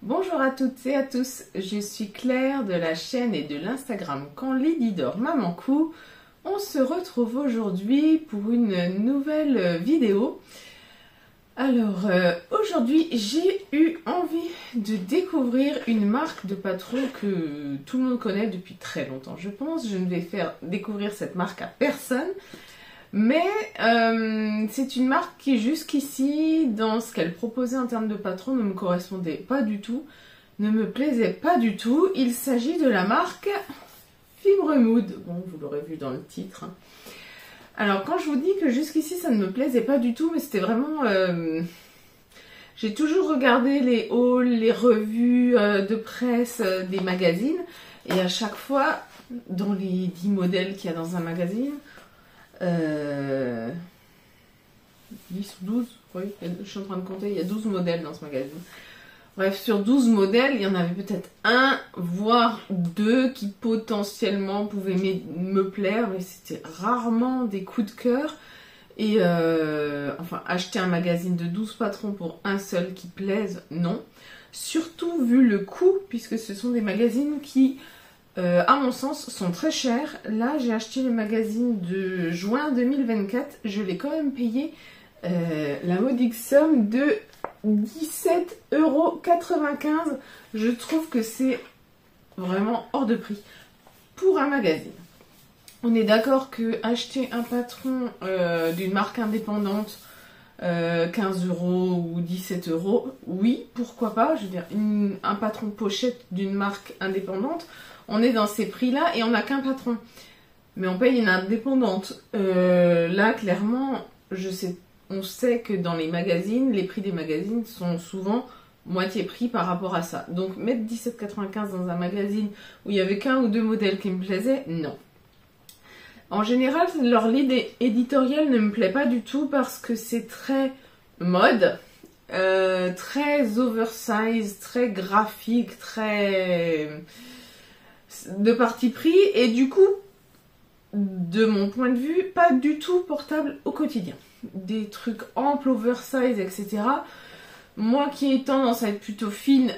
Bonjour à toutes et à tous, je suis Claire de la chaîne et de l'Instagram Quand Lady dort Maman Cou. On se retrouve aujourd'hui pour une nouvelle vidéo. Alors aujourd'hui j'ai eu envie de découvrir une marque de patron que tout le monde connaît depuis très longtemps. Je pense je ne vais faire découvrir cette marque à personne. Mais c'est une marque qui jusqu'ici, dans ce qu'elle proposait en termes de patron, ne me correspondait pas du tout, ne me plaisait pas du tout. Il s'agit de la marque Fibremood. Bon, vous l'aurez vu dans le titre. Alors, quand je vous dis que jusqu'ici, ça ne me plaisait pas du tout, mais c'était vraiment... J'ai toujours regardé les hauls, les revues de presse des magazines, et à chaque fois, dans les 10 modèles qu'il y a dans un magazine... 10 ou 12, oui, je suis en train de compter, il y a 12 modèles dans ce magazine. Bref, sur 12 modèles, il y en avait peut-être un, voire deux qui potentiellement pouvaient me plaire, mais c'était rarement des coups de cœur. Et enfin, acheter un magazine de 12 patrons pour un seul qui plaise, non. Surtout vu le coût, puisque ce sont des magazines qui... à mon sens, sont très chers. Là, j'ai acheté le magazine de juin 2024. Je l'ai quand même payé la modique somme de 17,95 €. Je trouve que c'est vraiment hors de prix pour un magazine. On est d'accord que acheter un patron d'une marque indépendante 15 € ou 17 €, oui, pourquoi pas. Je veux dire, un patron pochette d'une marque indépendante, on est dans ces prix-là et on n'a qu'un patron. Mais on paye une indépendante. Là, clairement, on sait que dans les magazines, les prix des magazines sont souvent moitié prix par rapport à ça. Donc, mettre 17,95 € dans un magazine où il n'y avait qu'un ou deux modèles qui me plaisaient, non. En général, leur ligne éditoriale ne me plaît pas du tout parce que c'est très mode, très oversize, très graphique, très... de parti pris et du coup, de mon point de vue, pas du tout portable au quotidien. Des trucs amples, oversize, etc. Moi qui ai tendance à être plutôt fine,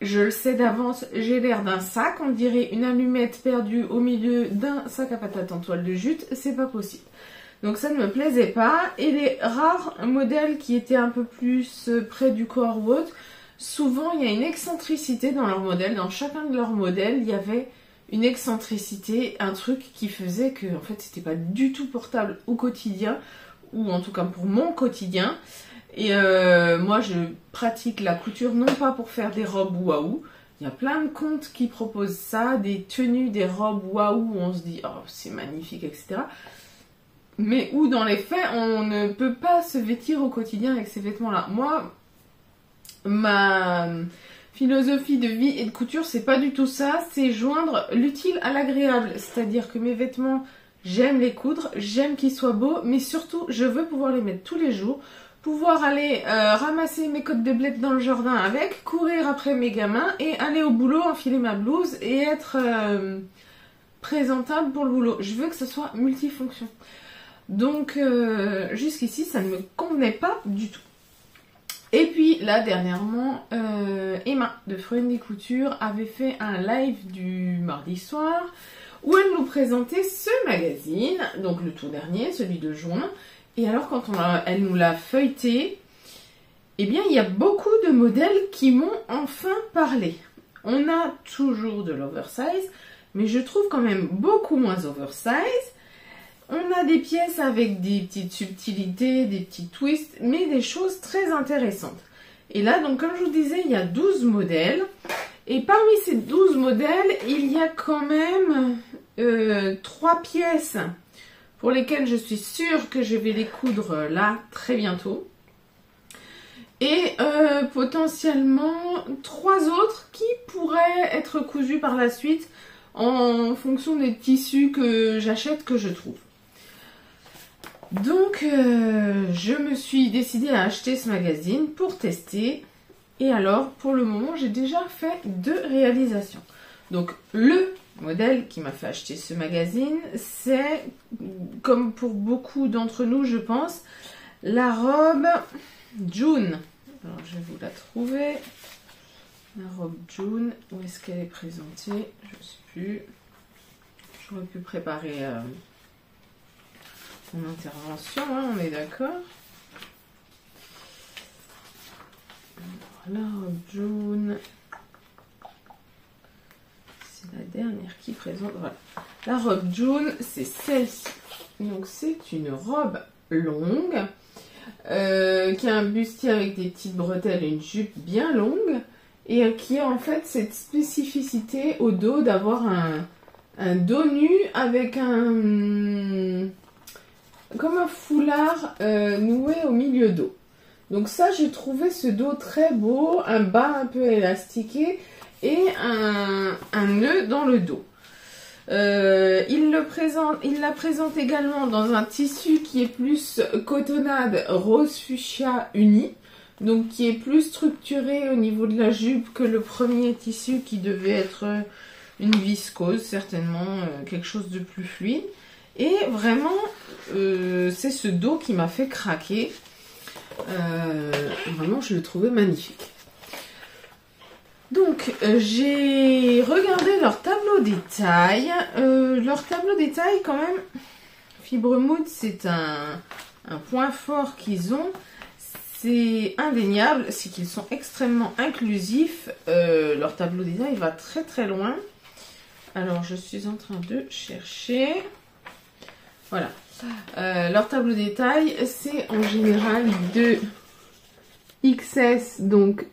je le sais d'avance, j'ai l'air d'un sac, on dirait une allumette perdue au milieu d'un sac à patates en toile de jute, c'est pas possible. Donc ça ne me plaisait pas, et les rares modèles qui étaient un peu plus près du corps ou autre, souvent, il y a une excentricité dans leur modèle. Dans chacun de leurs modèles, il y avait une excentricité, un truc qui faisait que, en fait, c'était pas du tout portable au quotidien, ou en tout cas pour mon quotidien. Et moi, je pratique la couture non pas pour faire des robes waouh. Il y a plein de comptes qui proposent ça, des tenues, des robes waouh, où on se dit, oh, c'est magnifique, etc. Mais où, dans les faits, on ne peut pas se vêtir au quotidien avec ces vêtements-là. Moi... ma philosophie de vie et de couture, c'est pas du tout ça, c'est joindre l'utile à l'agréable. C'est-à-dire que mes vêtements, j'aime les coudre, j'aime qu'ils soient beaux, mais surtout, je veux pouvoir les mettre tous les jours, pouvoir aller ramasser mes côtes de bled dans le jardin avec, courir après mes gamins et aller au boulot, enfiler ma blouse et être présentable pour le boulot. Je veux que ce soit multifonction. Donc, jusqu'ici, ça ne me convenait pas du tout. Et puis là dernièrement, Emma de Friendly Couture avait fait un live du mardi soir où elle nous présentait ce magazine, donc le tout dernier, celui de juin. Et alors quand elle nous l'a feuilleté, eh bien il y a beaucoup de modèles qui m'ont enfin parlé. On a toujours de l'oversize, mais je trouve quand même beaucoup moins oversize. On a des pièces avec des petites subtilités, des petits twists, mais des choses très intéressantes. Et là, donc comme je vous disais, il y a 12 modèles. Et parmi ces 12 modèles, il y a quand même 3 pièces pour lesquelles je suis sûre que je vais les coudre là très bientôt. Et potentiellement 3 autres qui pourraient être cousues par la suite en fonction des tissus que j'achète, que je trouve. Donc, je me suis décidée à acheter ce magazine pour tester. Et alors, pour le moment, j'ai déjà fait 2 réalisations. Donc, le modèle qui m'a fait acheter ce magazine, c'est, comme pour beaucoup d'entre nous, je pense, la robe June. Alors, je vais vous la trouver. La robe June, où est-ce qu'elle est présentée? Je ne sais plus. J'aurais pu préparer mon intervention, hein, on est d'accord. La robe June. C'est la dernière qui présente. Voilà. La robe June, c'est celle-ci. Donc c'est une robe longue qui a un bustier avec des petites bretelles et une jupe bien longue et qui a en fait cette spécificité au dos d'avoir un dos nu avec comme un foulard noué au milieu dos. Donc ça, j'ai trouvé ce dos très beau, un bas un peu élastiqué et un nœud dans le dos. Il la présente également dans un tissu qui est plus cotonnade rose fuchsia uni, donc qui est plus structuré au niveau de la jupe que le premier tissu qui devait être une viscose, certainement quelque chose de plus fluide. Et vraiment, c'est ce dos qui m'a fait craquer. Vraiment, je le trouvais magnifique. Donc, j'ai regardé leur tableau des tailles. Leur tableau des tailles, quand même, Fibremood, c'est un point fort qu'ils ont. C'est indéniable, c'est qu'ils sont extrêmement inclusifs. Leur tableau des tailles va très très loin. Alors, je suis en train de chercher. Voilà. Leur tableau des tailles, c'est en général de XS, donc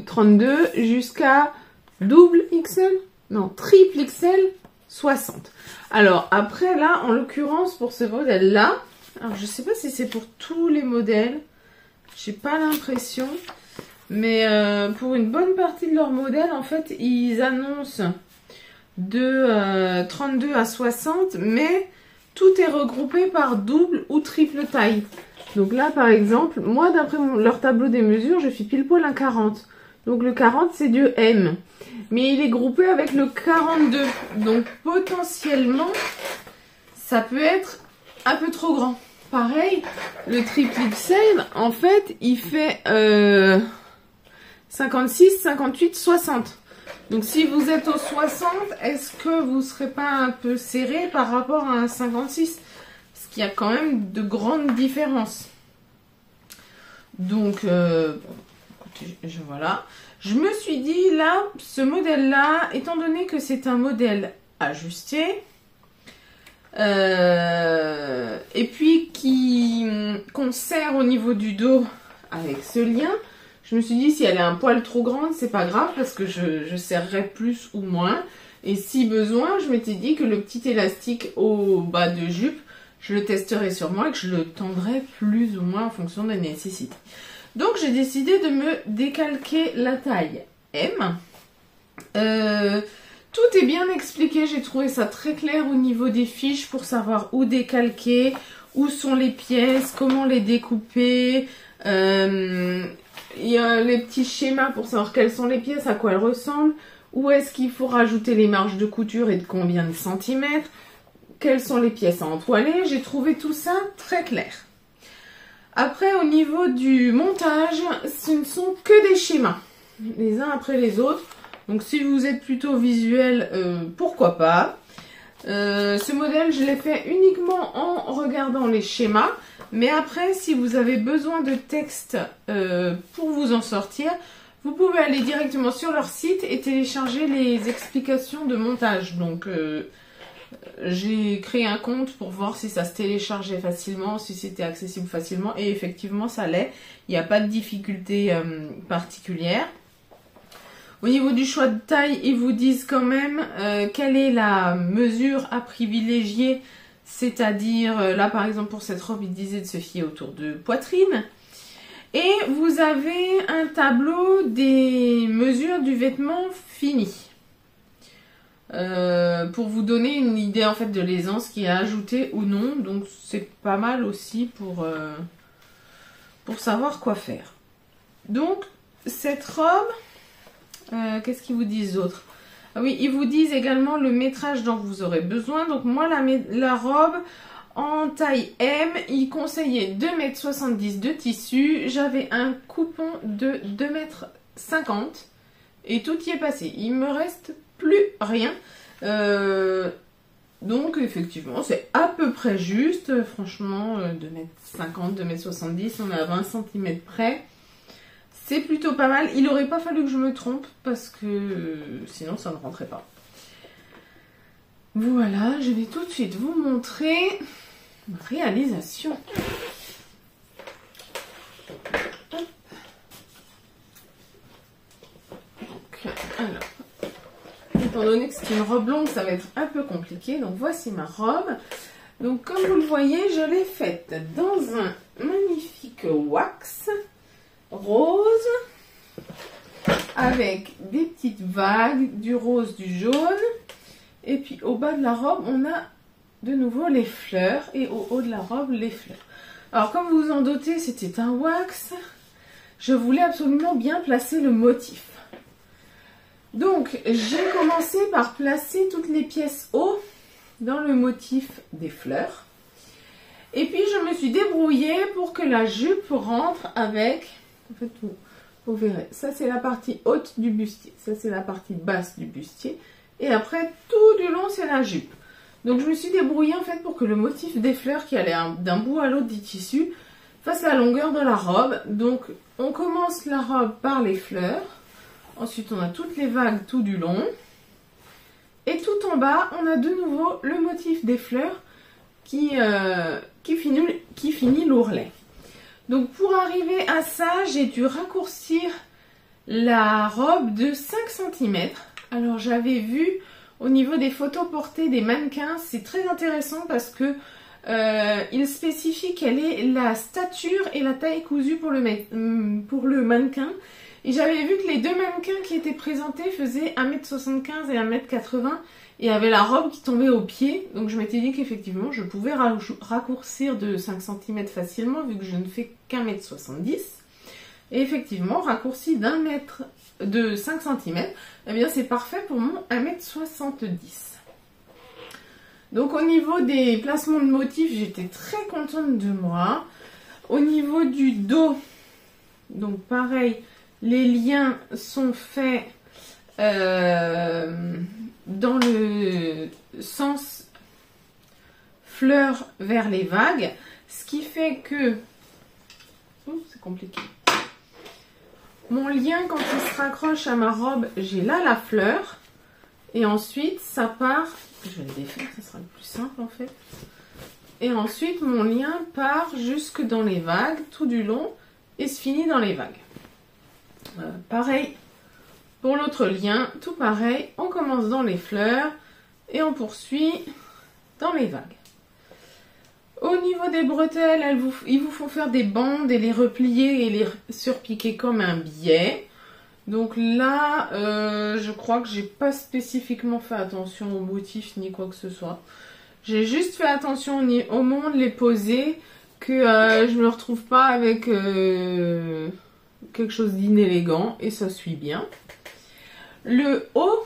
32, jusqu'à double XL, non, triple XL, 60. Alors, après, là, en l'occurrence, pour ce modèle-là, alors je sais pas si c'est pour tous les modèles, j'ai pas l'impression, mais pour une bonne partie de leurs modèles, en fait, ils annoncent de 32 à 60, mais tout est regroupé par double ou triple taille. Donc là, par exemple, moi, d'après leur tableau des mesures, je fais pile poil un 40. Donc le 40, c'est du M. Mais il est groupé avec le 42. Donc potentiellement, ça peut être un peu trop grand. Pareil, le triple XL, en fait, il fait 56, 58, 60. Donc si vous êtes au 60, est-ce que vous ne serez pas un peu serré par rapport à un 56 ? Parce qu'il y a quand même de grandes différences. Donc, écoutez, voilà. Je me suis dit, là, ce modèle-là, étant donné que c'est un modèle ajusté, et puis qu'on serre au niveau du dos avec ce lien, je me suis dit, si elle est un poil trop grande, c'est pas grave, parce que je serrerai plus ou moins. Et si besoin, je m'étais dit que le petit élastique au bas de jupe, je le testerai sur moi et que je le tendrai plus ou moins en fonction des nécessités. Donc, j'ai décidé de me décalquer la taille M. Tout est bien expliqué. J'ai trouvé ça très clair au niveau des fiches pour savoir où décalquer, où sont les pièces, comment les découper. Il y a les petits schémas pour savoir quelles sont les pièces, à quoi elles ressemblent, où est-ce qu'il faut rajouter les marges de couture et de combien de centimètres. Quelles sont les pièces à entoiler? J'ai trouvé tout ça très clair. Après, au niveau du montage, ce ne sont que des schémas, les uns après les autres. Donc, si vous êtes plutôt visuel, pourquoi pas. Ce modèle, je l'ai fait uniquement en regardant les schémas. Mais après, si vous avez besoin de texte pour vous en sortir, vous pouvez aller directement sur leur site et télécharger les explications de montage. Donc, j'ai créé un compte pour voir si ça se téléchargeait facilement, si c'était accessible facilement. Et effectivement, ça l'est. Il n'y a pas de difficulté particulière. Au niveau du choix de taille, ils vous disent quand même quelle est la mesure à privilégier. C'est-à-dire, là par exemple pour cette robe, ils disaient de se fier autour de poitrine. Et vous avez un tableau des mesures du vêtement fini. Pour vous donner une idée en fait de l'aisance qui est ajoutée ou non. Donc c'est pas mal aussi pour savoir quoi faire. Donc cette robe, qu'est-ce qu'ils vous disent d'autre? Ah oui, ils vous disent également le métrage dont vous aurez besoin. Donc moi la robe en taille M, ils conseillaient 2,70 m de tissu. J'avais un coupon de 2,50 m. et tout y est passé. Il me reste plus rien. Donc effectivement, c'est à peu près juste. Franchement, 2,50 m, 2,70 m, on est à 20 cm près. C'est plutôt pas mal. Il n'aurait pas fallu que je me trompe parce que sinon ça ne rentrait pas. Voilà, je vais tout de suite vous montrer ma réalisation. Hop. Donc, alors, étant donné que c'est une robe longue, ça va être un peu compliqué. Donc voici ma robe. Donc comme vous le voyez, je l'ai faite dans un magnifique wax rose avec des petites vagues, du rose, du jaune. Et puis au bas de la robe, on a de nouveau les fleurs et au haut de la robe, les fleurs. Alors comme vous vous en doutez, c'était un wax. Je voulais absolument bien placer le motif. Donc j'ai commencé par placer toutes les pièces haut dans le motif des fleurs. Et puis je me suis débrouillée pour que la jupe rentre avec... En fait, vous verrez, ça c'est la partie haute du bustier, ça c'est la partie basse du bustier. Et après, tout du long, c'est la jupe. Donc je me suis débrouillée en fait pour que le motif des fleurs qui allait d'un bout à l'autre du tissu fasse la longueur de la robe. Donc on commence la robe par les fleurs. Ensuite, on a toutes les vagues tout du long. Et tout en bas, on a de nouveau le motif des fleurs qui finit l'ourlet. Donc pour arriver à ça, j'ai dû raccourcir la robe de 5 cm. Alors j'avais vu au niveau des photos portées des mannequins, c'est très intéressant parce que il spécifie quelle est la stature et la taille cousue pour le mannequin. Et j'avais vu que les deux mannequins qui étaient présentés faisaient 1,75 m et 1,80 m et avaient la robe qui tombait aux pieds. Donc je m'étais dit qu'effectivement je pouvais raccourcir de 5 cm facilement vu que je ne fais qu'1,70 m. Et effectivement, raccourci de 5 cm, eh bien c'est parfait pour mon 1,70 m. Donc au niveau des placements de motifs, j'étais très contente de moi. Au niveau du dos, donc pareil, les liens sont faits dans le sens fleur vers les vagues, ce qui fait que... Oh, c'est compliqué. Mon lien, quand il se raccroche à ma robe, j'ai là la fleur. Et ensuite, ça part... Je vais le défaire, ça sera le plus simple en fait. Et ensuite, mon lien part jusque dans les vagues, tout du long, et se finit dans les vagues. Pareil pour l'autre lien, tout pareil. On commence dans les fleurs et on poursuit dans les vagues. Au niveau des bretelles, ils vous font faire des bandes et les replier et les surpiquer comme un biais. Donc là, je crois que j'ai pas spécifiquement fait attention aux motifs ni quoi que ce soit. J'ai juste fait attention au moment de les poser, que je me retrouve pas avec quelque chose d'inélégant et ça suit bien. Le haut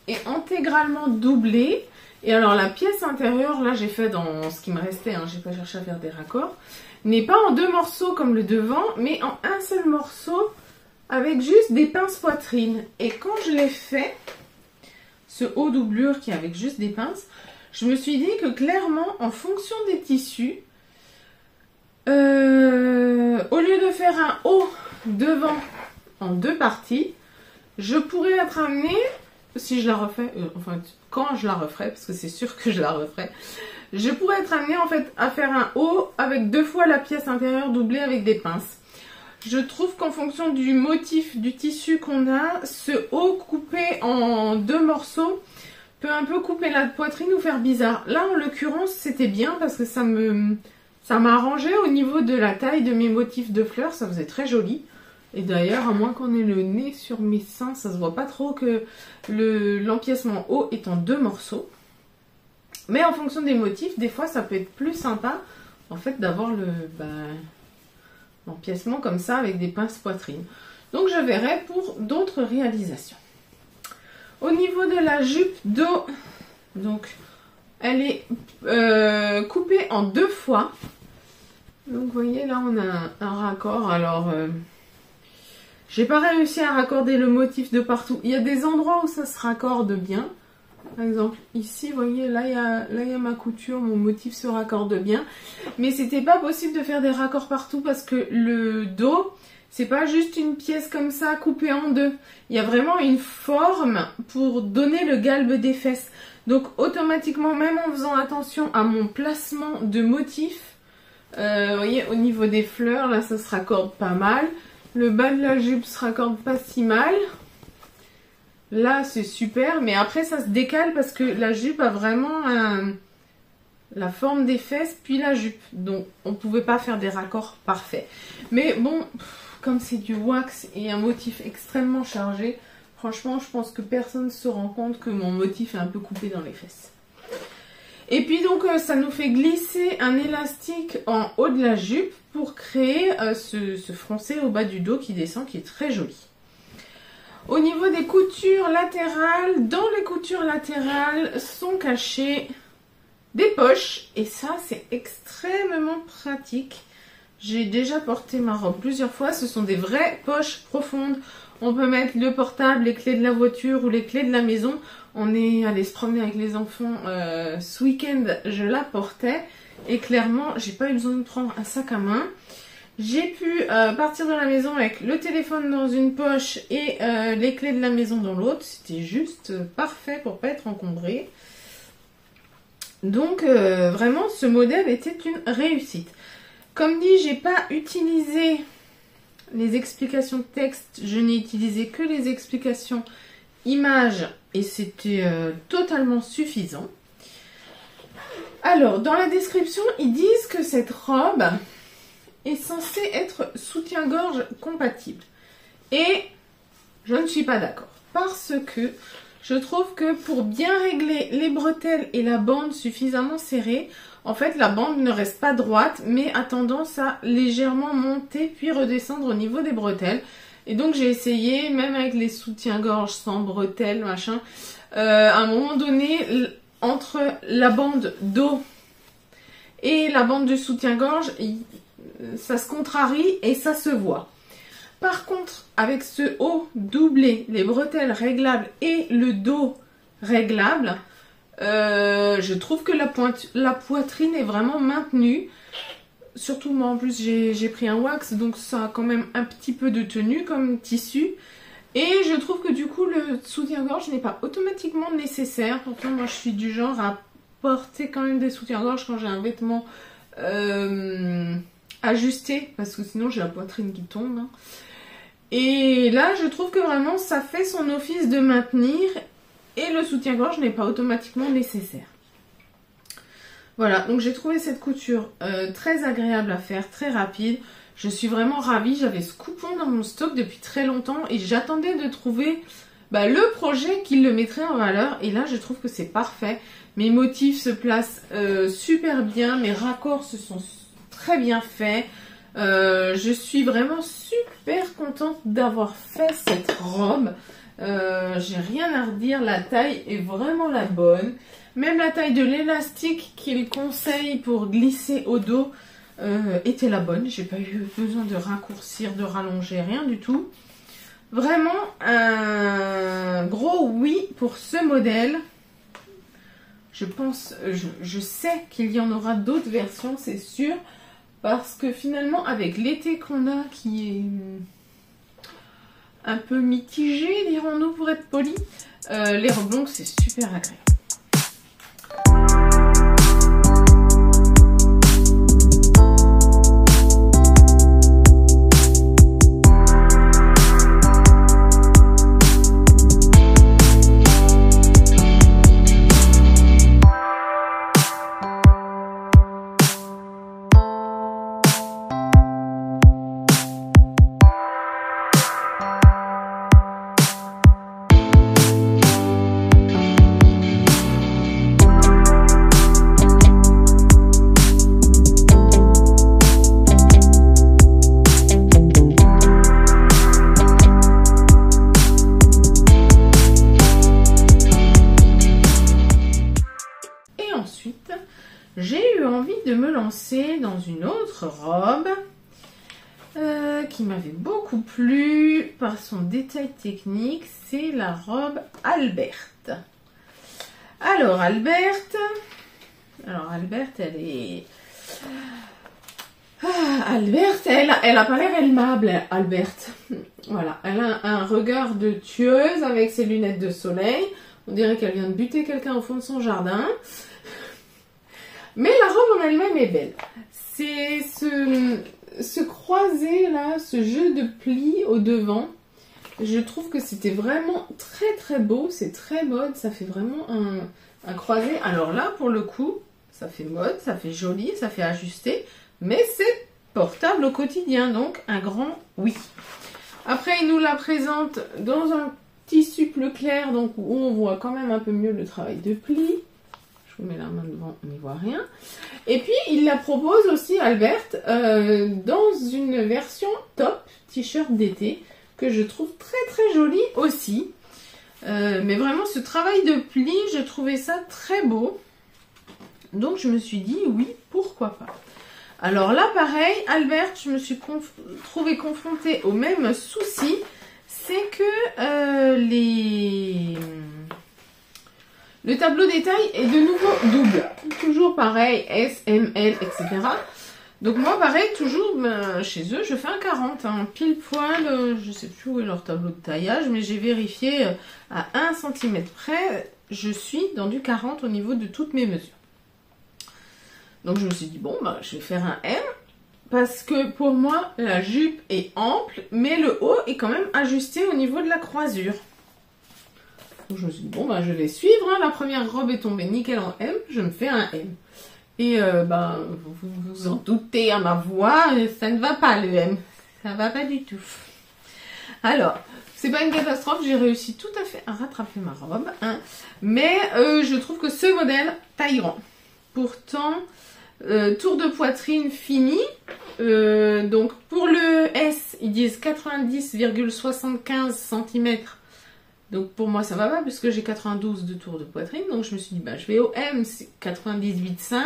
est intégralement doublé. Et alors la pièce intérieure, là j'ai fait dans ce qui me restait, hein, j'ai pas cherché à faire des raccords, n'est pas en deux morceaux comme le devant, mais en un seul morceau avec juste des pinces poitrine. Et quand je l'ai fait, ce haut doublure qui est avec juste des pinces, je me suis dit que clairement, en fonction des tissus, au lieu de faire un haut devant en deux parties, je pourrais être amenée, si je la refais, enfin quand je la referai, parce que c'est sûr que je la referai, je pourrais être amenée en fait à faire un haut avec deux fois la pièce intérieure doublée avec des pinces. Je trouve qu'en fonction du motif du tissu qu'on a, ce haut coupé en deux morceaux peut un peu couper la poitrine ou faire bizarre. Là en l'occurrence c'était bien parce que ça m'arrangeait au niveau de la taille de mes motifs de fleurs, ça faisait très joli. Et d'ailleurs, à moins qu'on ait le nez sur mes seins, ça se voit pas trop que l'empiècement haut est en deux morceaux. Mais en fonction des motifs, des fois ça peut être plus sympa en fait d'avoir l'empiècement comme ça avec des pinces poitrine. Donc je verrai pour d'autres réalisations. Au niveau de la jupe dos, donc elle est coupée en deux fois. Donc vous voyez là on a un raccord. Alors J'ai pas réussi à raccorder le motif de partout. Il y a des endroits où ça se raccorde bien. Par exemple, ici, vous voyez, là, il y a ma couture, mon motif se raccorde bien. Mais c'était pas possible de faire des raccords partout parce que le dos, c'est pas juste une pièce comme ça coupée en deux. Il y a vraiment une forme pour donner le galbe des fesses. Donc, automatiquement, même en faisant attention à mon placement de motif, vous voyez, au niveau des fleurs, là, ça se raccorde pas mal. Le bas de la jupe se raccorde pas si mal. Là, c'est super, mais après, ça se décale parce que la jupe a vraiment la forme des fesses, puis la jupe. Donc, on ne pouvait pas faire des raccords parfaits. Mais bon, comme c'est du wax et un motif extrêmement chargé, franchement, je pense que personne ne se rend compte que mon motif est un peu coupé dans les fesses. Et puis donc, ça nous fait glisser un élastique en haut de la jupe pour créer ce froncé au bas du dos qui descend, qui est très joli. Au niveau des coutures latérales, dans les coutures latérales sont cachées des poches. Et ça, c'est extrêmement pratique. J'ai déjà porté ma robe plusieurs fois. Ce sont des vraies poches profondes. On peut mettre le portable, les clés de la voiture ou les clés de la maison. On est allé se promener avec les enfants ce week-end. Je la portais. Et clairement, j'ai pas eu besoin de prendre un sac à main. J'ai pu partir de la maison avec le téléphone dans une poche et les clés de la maison dans l'autre. C'était juste parfait pour pas être encombré. Donc vraiment ce modèle était une réussite. Comme dit, j'ai pas utilisé les explications de texte. Je n'ai utilisé que les explications images et c'était totalement suffisant. Alors dans la description, ils disent que cette robe est censé être soutien-gorge compatible. Et je ne suis pas d'accord. Parce que je trouve que pour bien régler les bretelles et la bande suffisamment serrée, en fait la bande ne reste pas droite, mais a tendance à légèrement monter puis redescendre au niveau des bretelles. Et donc j'ai essayé, même avec les soutiens-gorge sans bretelles, machin, à un moment donné, entre la bande dos et la bande du soutien-gorge, ça se contrarie et ça se voit. Par contre, avec ce haut doublé, les bretelles réglables et le dos réglable, je trouve que la poitrine est vraiment maintenue. Surtout moi en plus j'ai pris un wax, donc ça a quand même un petit peu de tenue comme tissu. Et je trouve que du coup le soutien-gorge n'est pas automatiquement nécessaire. Pourtant moi je suis du genre à porter quand même des soutiens-gorge quand j'ai un vêtement ajusté, parce que sinon j'ai la poitrine qui tombe. Hein. Et là je trouve que vraiment ça fait son office de maintenir et le soutien-gorge n'est pas automatiquement nécessaire. Voilà, donc j'ai trouvé cette couture très agréable à faire, très rapide. Je suis vraiment ravie, j'avais ce coupon dans mon stock depuis très longtemps et j'attendais de trouver le projet qui le mettrait en valeur. Et là je trouve que c'est parfait. Mes motifs se placent super bien, mes raccords se sont très bien faits. Je suis vraiment super contente d'avoir fait cette robe. J'ai rien à redire, la taille est vraiment la bonne. Même la taille de l'élastique qu'il conseille pour glisser au dos était la bonne. J'ai pas eu besoin de raccourcir, de rallonger, rien du tout. Vraiment un gros oui pour ce modèle. Je pense, je sais qu'il y en aura d'autres versions, c'est sûr. Parce que finalement, avec l'été qu'on a, qui est un peu mitigé, dirons-nous pour être poli, les robes longues, c'est super agréable. J'ai eu envie de me lancer dans une autre robe. qui m'avait beaucoup plu par son détail technique, c'est la robe Alberte. Alors Alberte, elle est... Alberte, elle a pas l'air aimable, Alberte. Voilà, elle a un regard de tueuse avec ses lunettes de soleil. On dirait qu'elle vient de buter quelqu'un au fond de son jardin. Mais la robe en elle-même est belle. C'est ce croisé là, ce jeu de plis au devant. Je trouve que c'était vraiment très très beau. C'est très mode, ça fait vraiment un croisé. Alors là, pour le coup, ça fait mode, ça fait joli, ça fait ajusté. Mais c'est portable au quotidien, donc un grand oui. Après, il nous la présente dans un tissu plus clair, donc où on voit quand même un peu mieux le travail de pli. Je vous mets la main devant, on n'y voit rien. Et puis, il la propose aussi, Alberte, dans une version top, t-shirt d'été, que je trouve très très jolie aussi. Mais vraiment, ce travail de pli, je trouvais ça très beau. Donc, je me suis dit, oui, pourquoi pas. Alors là, pareil, Alberte, je me suis trouvée confrontée au même souci. C'est que le tableau détail est de nouveau double. Toujours pareil, S, M, L, etc. Donc moi, pareil, toujours chez eux, je fais un 40. Hein, pile poil, je sais plus où est leur tableau de taillage, mais j'ai vérifié à 1 cm près. Je suis dans du 40 au niveau de toutes mes mesures. Donc je me suis dit, bon, je vais faire un M. Parce que pour moi, la jupe est ample, mais le haut est quand même ajusté au niveau de la croisure. Donc je me suis dit, bon, je vais suivre. Hein, la première robe est tombée nickel en M, je me fais un M. Et vous vous en doutez à ma voix, ça ne va pas le M. Ça va pas du tout. Alors, c'est pas une catastrophe, j'ai réussi tout à fait à rattraper ma robe. Hein, mais je trouve que ce modèle taille grand. Pourtant... tour de poitrine fini, donc pour le S ils disent 90,75 cm, donc pour moi ça va pas puisque j'ai 92 de tour de poitrine, donc je me suis dit je vais au M, c'est 98,5,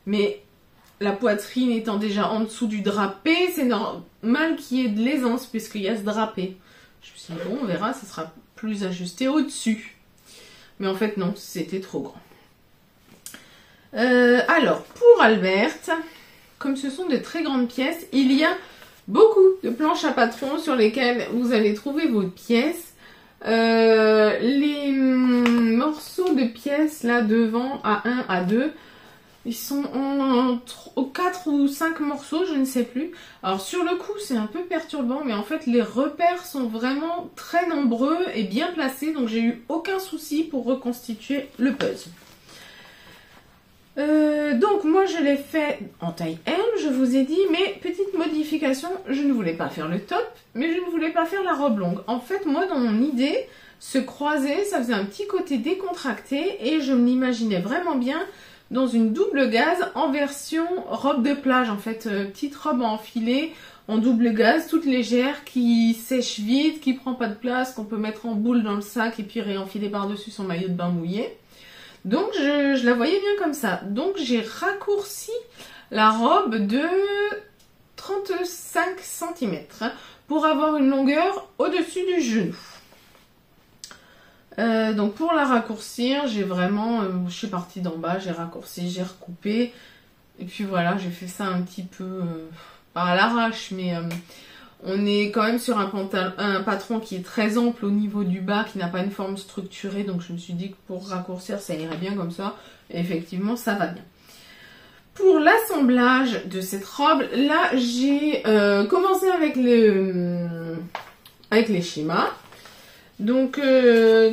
mais la poitrine étant déjà en dessous du drapé, c'est normal qu'il y ait de l'aisance puisqu'il y a ce drapé. Je me suis dit bon, on verra, ça sera plus ajusté au-dessus, mais en fait non, c'était trop grand. Alors, pour Alberte, comme ce sont de très grandes pièces, il y a beaucoup de planches à patron sur lesquelles vous allez trouver vos pièces. Les morceaux de pièces là devant, A1, A2, ils sont en 4 ou 5 morceaux, je ne sais plus. Alors sur le coup, c'est un peu perturbant, mais en fait, les repères sont vraiment très nombreux et bien placés, donc j'ai eu aucun souci pour reconstituer le puzzle. Donc moi je l'ai fait en taille M, je vous ai dit, mais petite modification, je ne voulais pas faire le top, mais je ne voulais pas faire la robe longue. En fait, moi dans mon idée, se croiser, ça faisait un petit côté décontracté et je me l'imaginais vraiment bien dans une double gaze en version robe de plage, en fait, petite robe à enfiler en double gaze, toute légère, qui sèche vite, qui prend pas de place, qu'on peut mettre en boule dans le sac et puis réenfiler par-dessus son maillot de bain mouillé. Donc je la voyais bien comme ça. Donc j'ai raccourci la robe de 35 cm pour avoir une longueur au-dessus du genou. Donc pour la raccourcir, j'ai vraiment, je suis partie d'en bas, j'ai raccourci, j'ai recoupé. Et puis voilà, j'ai fait ça un petit peu, pas à l'arrache, mais... on est quand même sur un patron qui est très ample au niveau du bas, qui n'a pas une forme structurée. Donc je me suis dit que pour raccourcir, ça irait bien comme ça. Et effectivement, ça va bien. Pour l'assemblage de cette robe, là, j'ai commencé avec les schémas. Donc,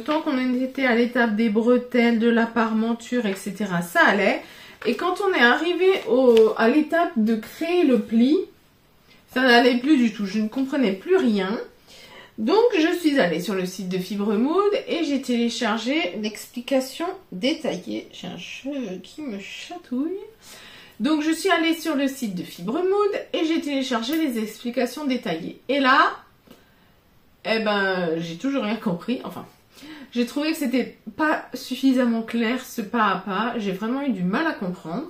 tant qu'on était à l'étape des bretelles, de la parmenture, etc., ça allait. Et quand on est arrivé à l'étape de créer le pli, ça n'allait plus du tout, je ne comprenais plus rien. Donc je suis allée sur le site de Fibremood et j'ai téléchargé l'explication détaillée. J'ai un cheveu qui me chatouille. Donc je suis allée sur le site de Fibremood et j'ai téléchargé les explications détaillées. Et là, j'ai toujours rien compris. Enfin, j'ai trouvé que c'était pas suffisamment clair ce pas à pas. J'ai vraiment eu du mal à comprendre.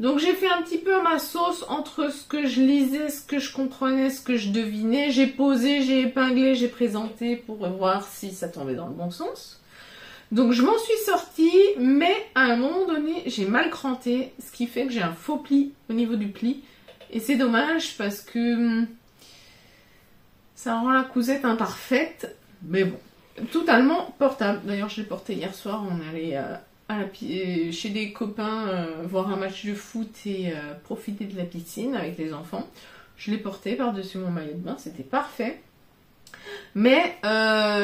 Donc j'ai fait un petit peu ma sauce entre ce que je lisais, ce que je comprenais, ce que je devinais. J'ai posé, j'ai épinglé, j'ai présenté pour voir si ça tombait dans le bon sens. Donc je m'en suis sortie, mais à un moment donné, j'ai mal cranté, ce qui fait que j'ai un faux pli au niveau du pli. Et c'est dommage parce que ça rend la cousette imparfaite, mais bon, totalement portable. D'ailleurs, je l'ai porté hier soir, on est allé chez des copains voir un match de foot et profiter de la piscine avec les enfants. Je l'ai porté par-dessus mon maillot de bain, c'était parfait. Mais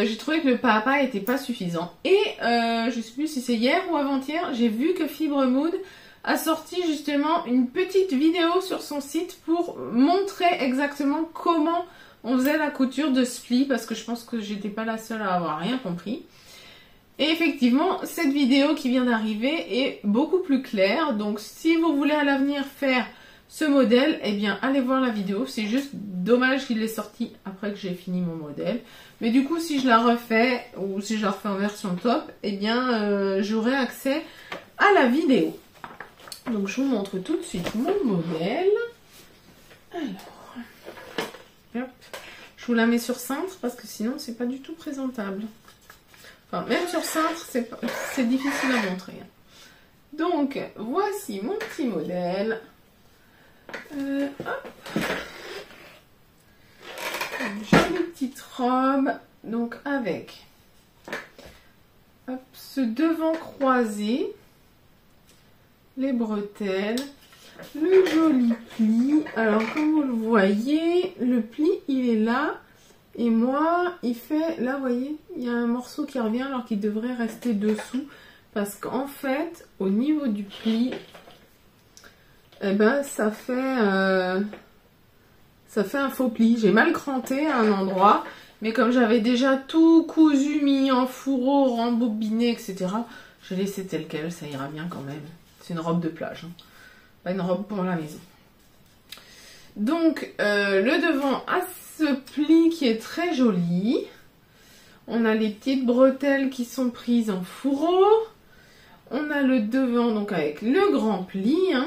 j'ai trouvé que le papa était pas suffisant. Et je sais plus si c'est hier ou avant-hier, j'ai vu que Fibre Mood a sorti justement une petite vidéo sur son site pour montrer exactement comment on faisait la couture de ce pli, parce que je pense que j'étais pas la seule à avoir rien compris. Et effectivement, cette vidéo qui vient d'arriver est beaucoup plus claire. Donc si vous voulez à l'avenir faire ce modèle, eh bien allez voir la vidéo. C'est juste dommage qu'il l'ait sorti après que j'ai fini mon modèle. Mais du coup, si je la refais, ou si je la refais en version top, eh bien j'aurai accès à la vidéo. Donc je vous montre tout de suite mon modèle. Alors, hop. Je vous la mets sur cintre parce que sinon c'est pas du tout présentable. Enfin, même sur cintre, c'est difficile à montrer. Donc, voici mon petit modèle. Hop. J'ai une petite robe, donc avec hop, ce devant croisé, les bretelles, le joli pli. Alors comme vous le voyez, le pli il est là et moi il fait, là vous voyez, il y a un morceau qui revient alors qu'il devrait rester dessous parce qu'en fait au niveau du pli, eh ben ça fait un faux pli. J'ai mal cranté à un endroit, mais comme j'avais déjà tout cousu, mis en fourreau, rembobiné, etc., j'ai laissé tel quel, ça ira bien quand même. C'est une robe de plage, hein. Pas une robe pour la maison. Donc, le devant a ce pli qui est très joli. On a les petites bretelles qui sont prises en fourreau. On a le devant donc avec le grand pli, hein.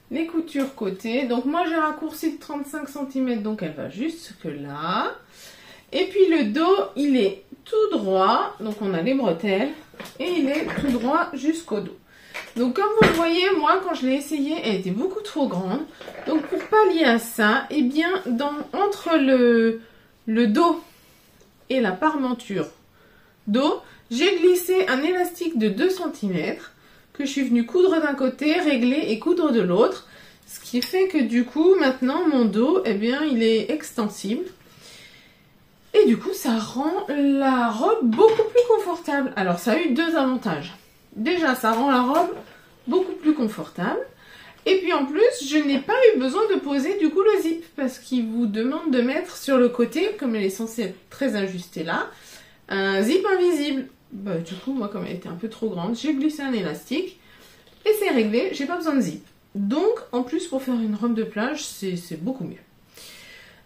Les coutures côté. Donc moi j'ai raccourci de 35 cm, donc elle va jusque là. Et puis le dos, il est tout droit. Donc on a les bretelles et il est tout droit jusqu'au dos. Donc comme vous le voyez, moi quand je l'ai essayé, elle était beaucoup trop grande. Donc pour pallier à ça, eh bien entre le dos et la parmenture dos, j'ai glissé un élastique de 2 cm que je suis venue coudre d'un côté, régler et coudre de l'autre. Ce qui fait que du coup, maintenant mon dos, eh bien il est extensible. Et du coup, ça rend la robe beaucoup plus confortable. Alors ça a eu 2 avantages. Déjà, ça rend la robe beaucoup plus confortable. Et puis en plus, je n'ai pas eu besoin de poser du coup le zip. Parce qu'il vous demande de mettre sur le côté, comme elle est censée être très ajustée là, un zip invisible. Bah, du coup, moi comme elle était un peu trop grande, j'ai glissé un élastique. Et c'est réglé, j'ai pas besoin de zip. Donc en plus, pour faire une robe de plage, c'est beaucoup mieux.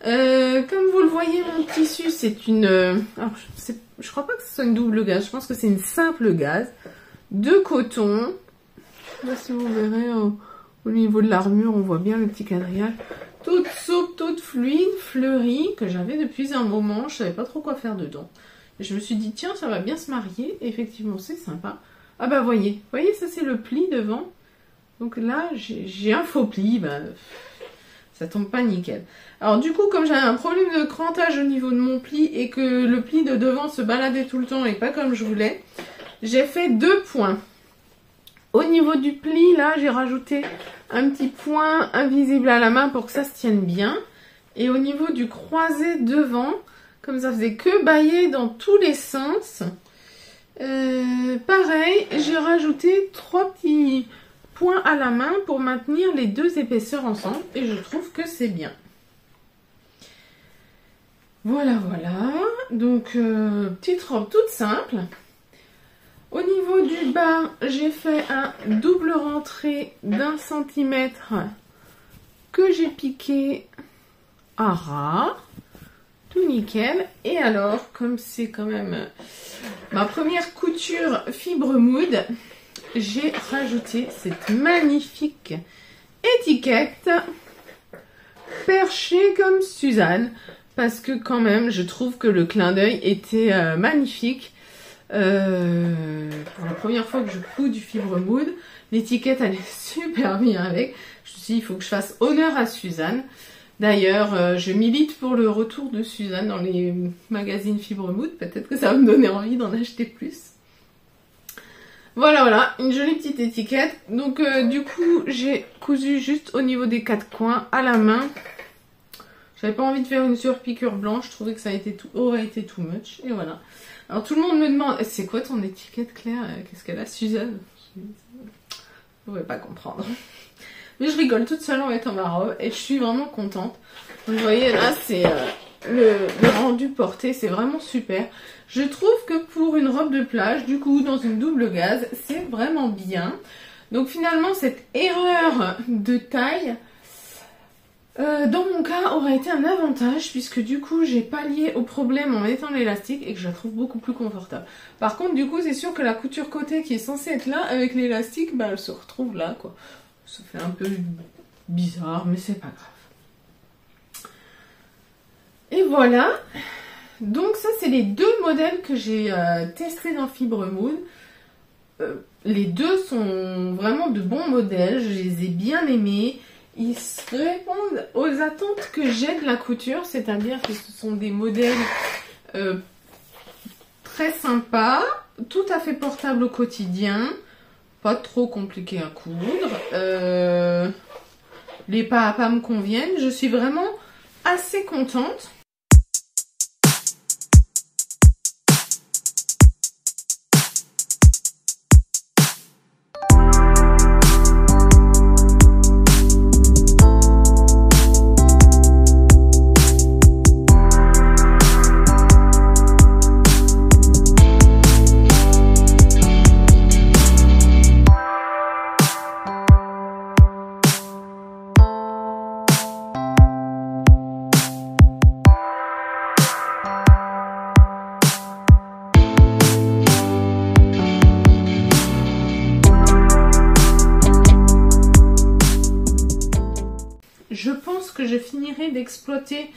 Comme vous le voyez, mon tissu, c'est une... alors, je crois pas que ce soit une double gaze, je pense que c'est une simple gaze de coton. Là, si vous verrez au niveau de l'armure, on voit bien le petit quadrillage. Toute souple, toute fluide, fleurie, que j'avais depuis un moment. Je savais pas trop quoi faire dedans. Et je me suis dit, tiens, ça va bien se marier. Et effectivement, c'est sympa. Ah bah, voyez, ça c'est le pli devant. Donc là, j'ai un faux pli. Bah, ça tombe pas nickel. Alors du coup, comme j'avais un problème de crantage au niveau de mon pli et que le pli de devant se baladait tout le temps et pas comme je voulais, j'ai fait 2 points. Au niveau du pli, là, j'ai rajouté un petit point invisible à la main pour que ça se tienne bien. Et au niveau du croisé devant, comme ça faisait que bailler dans tous les sens, pareil, j'ai rajouté 3 petits points à la main pour maintenir les 2 épaisseurs ensemble. Et je trouve que c'est bien. Voilà. Donc, petite robe toute simple. Au niveau du bas, j'ai fait un double rentrée d'1 cm que j'ai piqué à ras. Tout nickel. Et alors, comme c'est quand même ma première couture Fibre Mood, j'ai rajouté cette magnifique étiquette perchée comme Suzanne. Parce que quand même, je trouve que le clin d'œil était magnifique. Pour la première fois que je couds du fibre mood, l'étiquette elle est super bien avec. Je me suis dit, il faut que je fasse honneur à Suzanne. D'ailleurs, je milite pour le retour de Suzanne dans les magazines fibre mood. Peut-être que ça va me donner envie d'en acheter plus. Voilà, voilà, une jolie petite étiquette. Donc du coup, j'ai cousu juste au niveau des 4 coins à la main. J'avais pas envie de faire une surpiqûre blanche, je trouvais que ça aurait été too much. Et voilà. Alors tout le monde me demande, c'est quoi ton étiquette Claire? Qu'est-ce qu'elle a Suzanne? Je ne pouvais pas comprendre. Mais je rigole toute seule en mettant ma robe et je suis vraiment contente. Vous voyez là, c'est le rendu porté, c'est vraiment super. Je trouve que pour une robe de plage, du coup dans une double gaze, c'est vraiment bien. Donc finalement cette erreur de taille... dans mon cas, aurait été un avantage puisque du coup j'ai pallié au problème en mettant l'élastique et que je la trouve beaucoup plus confortable. Par contre, du coup, c'est sûr que la couture côté qui est censée être là avec l'élastique, bah elle se retrouve là quoi. Ça fait un peu bizarre, mais c'est pas grave. Et voilà. Donc ça, c'est les deux modèles que j'ai testés dans Fibre Mood. Les deux sont vraiment de bons modèles, je les ai bien aimés. Ils répondent aux attentes que j'ai de la couture, c'est-à-dire que ce sont des modèles très sympas, tout à fait portables au quotidien, pas trop compliqués à coudre. Les pas à pas me conviennent, je suis vraiment assez contente. Je pense que je finirai d'exploiter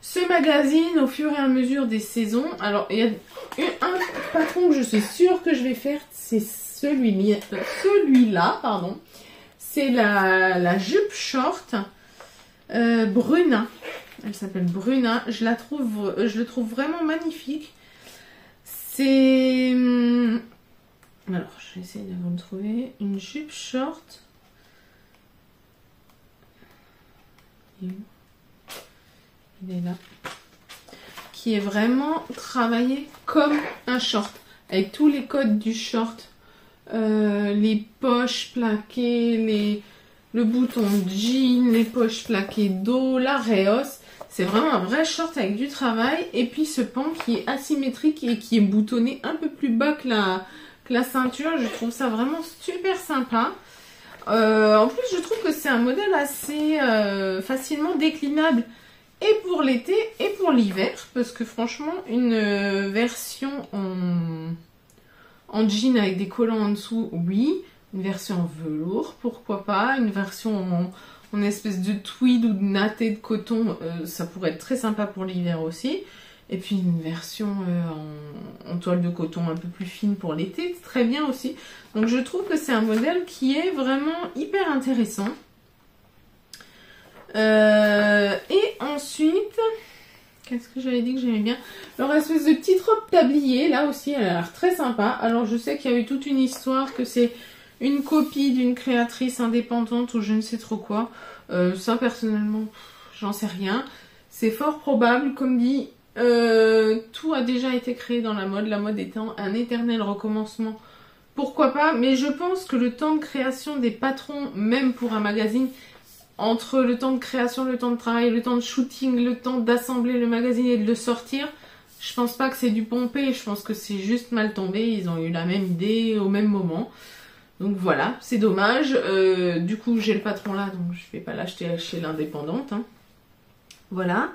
ce magazine au fur et à mesure des saisons. Alors, il y a un patron que je suis sûre que je vais faire, c'est celui-là, pardon. C'est la jupe short Bruna. Elle s'appelle Bruna. Je le trouve vraiment magnifique. C'est... Alors, je vais essayer de vous le trouver. Une jupe short... Il est là, qui est vraiment travaillé comme un short, avec tous les codes du short, les poches plaquées, le bouton de jean, les poches plaquées dos, la rehausse. C'est vraiment un vrai short avec du travail, et puis ce pan qui est asymétrique et qui est boutonné un peu plus bas que la ceinture. Je trouve ça vraiment super sympa. En plus, je trouve que c'est un modèle assez facilement déclinable et pour l'été et pour l'hiver. Parce que franchement, une version en jean avec des collants en dessous, oui. Une version en velours, pourquoi pas. Une version en espèce de tweed ou de natté de coton, ça pourrait être très sympa pour l'hiver aussi. Et puis une version en toile de coton un peu plus fine pour l'été, très bien aussi. Donc je trouve que c'est un modèle qui est vraiment hyper intéressant. Et ensuite, qu'est-ce que j'avais dit que j'aimais bien? Leur espèce de petite robe tablier, là aussi, elle a l'air très sympa. Alors je sais qu'il y a eu toute une histoire, que c'est une copie d'une créatrice indépendante ou je ne sais trop quoi. Ça personnellement, j'en sais rien. C'est fort probable, comme dit... tout a déjà été créé dans la mode étant un éternel recommencement, pourquoi pas, mais je pense que le temps de création des patrons, même pour un magazine, entre le temps de création, le temps de travail, le temps de shooting, le temps d'assembler le magazine et de le sortir, je pense pas que c'est du pompé, je pense que c'est juste mal tombé, ils ont eu la même idée au même moment. Donc voilà, c'est dommage. Du coup j'ai le patron là, donc je vais pas l'acheter chez l'indépendante, hein. Voilà.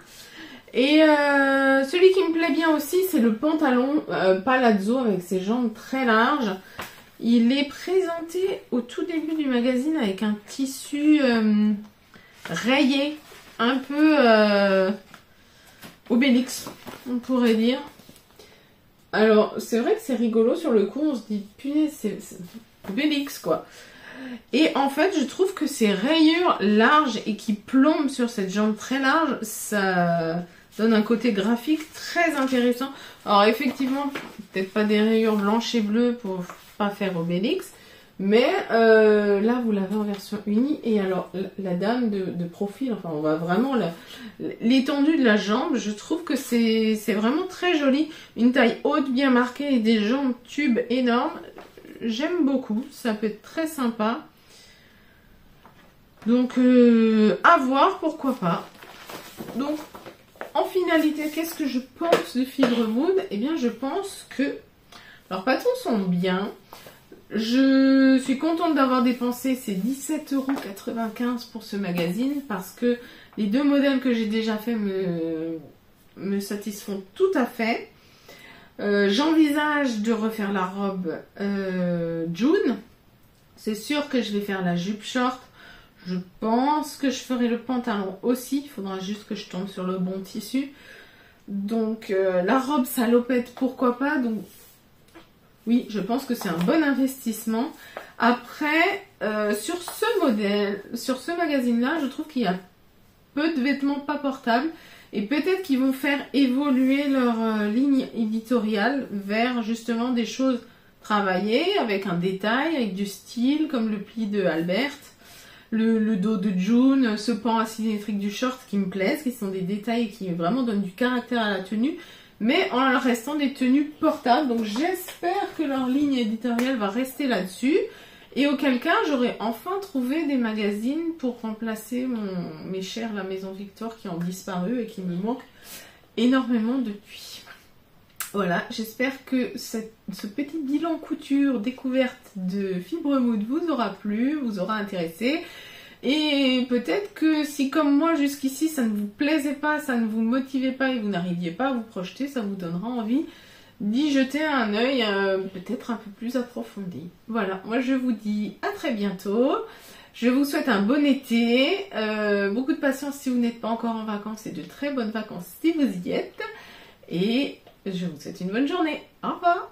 Et celui qui me plaît bien aussi, c'est le pantalon palazzo avec ses jambes très larges. Il est présenté au tout début du magazine avec un tissu rayé, un peu Obélix, on pourrait dire. Alors, c'est vrai que c'est rigolo sur le coup, on se dit, punaise, c'est Obélix, quoi. Et en fait, je trouve que ces rayures larges et qui plombent sur cette jambe très large, ça donne un côté graphique très intéressant. Alors effectivement, peut-être pas des rayures blanches et bleues pour pas faire Obélix, mais là vous l'avez en version unie. Et alors la dame de profil, enfin on voit vraiment l'étendue de la jambe. Je trouve que c'est vraiment très joli, une taille haute bien marquée et des jambes tubes énormes. J'aime beaucoup, ça peut être très sympa. Donc à voir, pourquoi pas. Donc en finalité, qu'est-ce que je pense de Fibremood? Eh bien je pense que leurs patrons sont bien. Je suis contente d'avoir dépensé ces 17,95 € pour ce magazine parce que les deux modèles que j'ai déjà fait me satisfont tout à fait. J'envisage de refaire la robe June. C'est sûr que je vais faire la jupe short. Je pense que je ferai le pantalon aussi. Il faudra juste que je tombe sur le bon tissu. Donc la robe salopette, pourquoi pas. Donc oui, je pense que c'est un bon investissement. Après, sur ce modèle, sur ce magazine-là, je trouve qu'il y a peu de vêtements pas portables. Et peut-être qu'ils vont faire évoluer leur ligne éditoriale vers justement des choses travaillées, avec un détail, avec du style, comme le pli de Albert, le dos de June, ce pan asymétrique du short qui me plaisent, qui sont des détails qui vraiment donnent du caractère à la tenue, mais en restant des tenues portables. Donc j'espère que leur ligne éditoriale va rester là-dessus. Et auquel cas, j'aurai enfin trouvé des magazines pour remplacer mes chers La Maison Victor qui ont disparu et qui me manquent énormément depuis. Voilà, j'espère que ce petit bilan couture découverte de Fibremood vous aura plu, vous aura intéressé. Et peut-être que si comme moi jusqu'ici ça ne vous plaisait pas, ça ne vous motivait pas et vous n'arriviez pas à vous projeter, ça vous donnera envie d'y jeter un œil peut-être un peu plus approfondi. Voilà, moi je vous dis à très bientôt. Je vous souhaite un bon été, beaucoup de patience si vous n'êtes pas encore en vacances et de très bonnes vacances si vous y êtes. Et je vous souhaite une bonne journée. Au revoir.